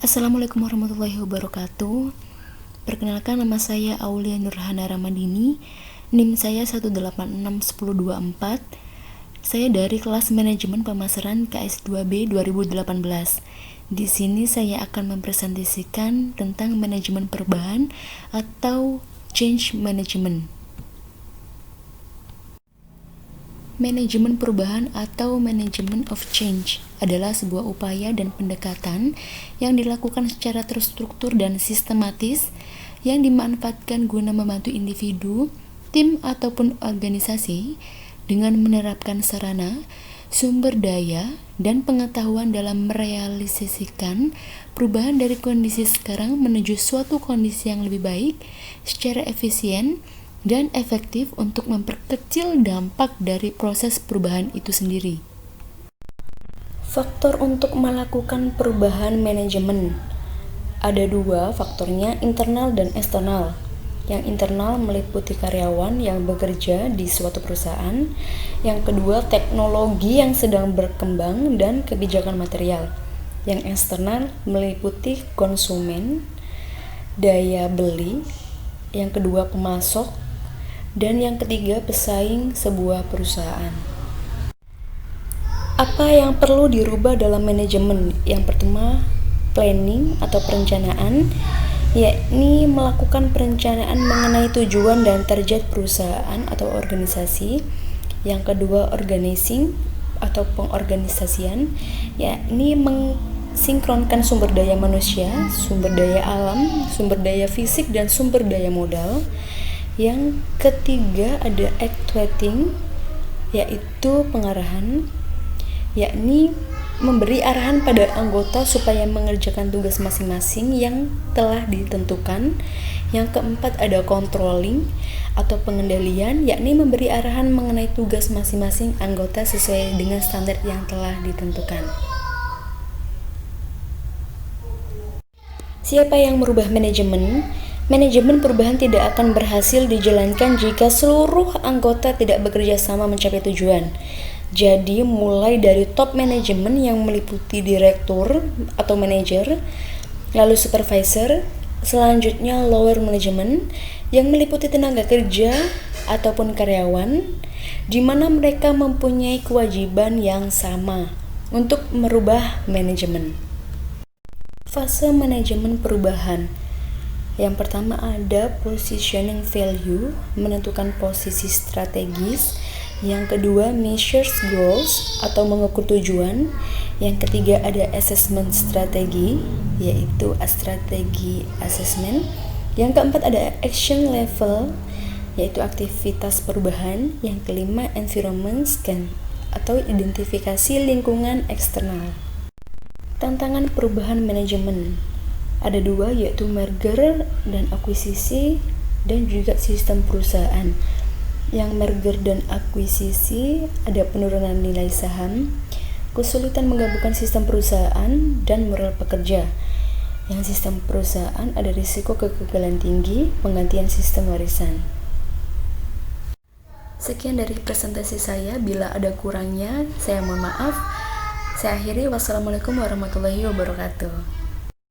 Assalamualaikum warahmatullahi wabarakatuh. Perkenalkan, nama saya Aulia Nurhana Ramadini. NIM saya 1861024. Saya dari kelas manajemen pemasaran KS2B 2018. Di sini saya akan mempresentasikan tentang manajemen perubahan atau change management. Manajemen perubahan atau manajemen of change adalah sebuah upaya dan pendekatan yang dilakukan secara terstruktur dan sistematis yang dimanfaatkan guna membantu individu, tim, ataupun organisasi dengan menerapkan sarana, sumber daya, dan pengetahuan dalam merealisasikan perubahan dari kondisi sekarang menuju suatu kondisi yang lebih baik secara efisien dan efektif untuk memperkecil dampak dari proses perubahan itu sendiri. Faktor untuk melakukan perubahan manajemen ada dua faktornya, internal dan eksternal. Yang internal meliputi karyawan yang bekerja di suatu perusahaan. Yang kedua, teknologi yang sedang berkembang dan kebijakan material. Yang eksternal meliputi konsumen, daya beli. Yang kedua, pemasok. Dan yang ketiga, pesaing sebuah perusahaan. Apa yang perlu dirubah dalam manajemen? Yang pertama, planning atau perencanaan, yakni melakukan perencanaan mengenai tujuan dan target perusahaan atau organisasi. Yang kedua, organizing atau pengorganisasian, yakni mensinkronkan sumber daya manusia, sumber daya alam, sumber daya fisik, dan sumber daya modal. Yang ketiga ada actuating, yaitu pengarahan, yakni memberi arahan pada anggota supaya mengerjakan tugas masing-masing yang telah ditentukan. Yang keempat ada controlling atau pengendalian, yakni memberi arahan mengenai tugas masing-masing anggota sesuai dengan standar yang telah ditentukan. Siapa yang merubah manajemen? Manajemen perubahan tidak akan berhasil dijalankan jika seluruh anggota tidak bekerja sama mencapai tujuan. Jadi, mulai dari top manajemen yang meliputi direktur atau manajer, lalu supervisor, selanjutnya lower management yang meliputi tenaga kerja ataupun karyawan, di mana mereka mempunyai kewajiban yang sama untuk merubah manajemen. Fase manajemen perubahan. Yang pertama ada positioning value, menentukan posisi strategis. Yang kedua, measures goals atau mengukur tujuan. Yang ketiga ada assessment strategi, yaitu strategi assessment. Yang keempat ada action level, yaitu aktivitas perubahan. Yang kelima, environment scan atau identifikasi lingkungan eksternal. Tantangan perubahan manajemen ada dua, yaitu merger dan akuisisi, dan juga sistem perusahaan. Yang merger dan akuisisi ada penurunan nilai saham, kesulitan menggabungkan sistem perusahaan, dan moral pekerja. Yang sistem perusahaan ada risiko kegagalan tinggi, penggantian sistem warisan. Sekian dari presentasi saya, bila ada kurangnya saya mohon maaf. Saya akhiri, wassalamualaikum warahmatullahi wabarakatuh.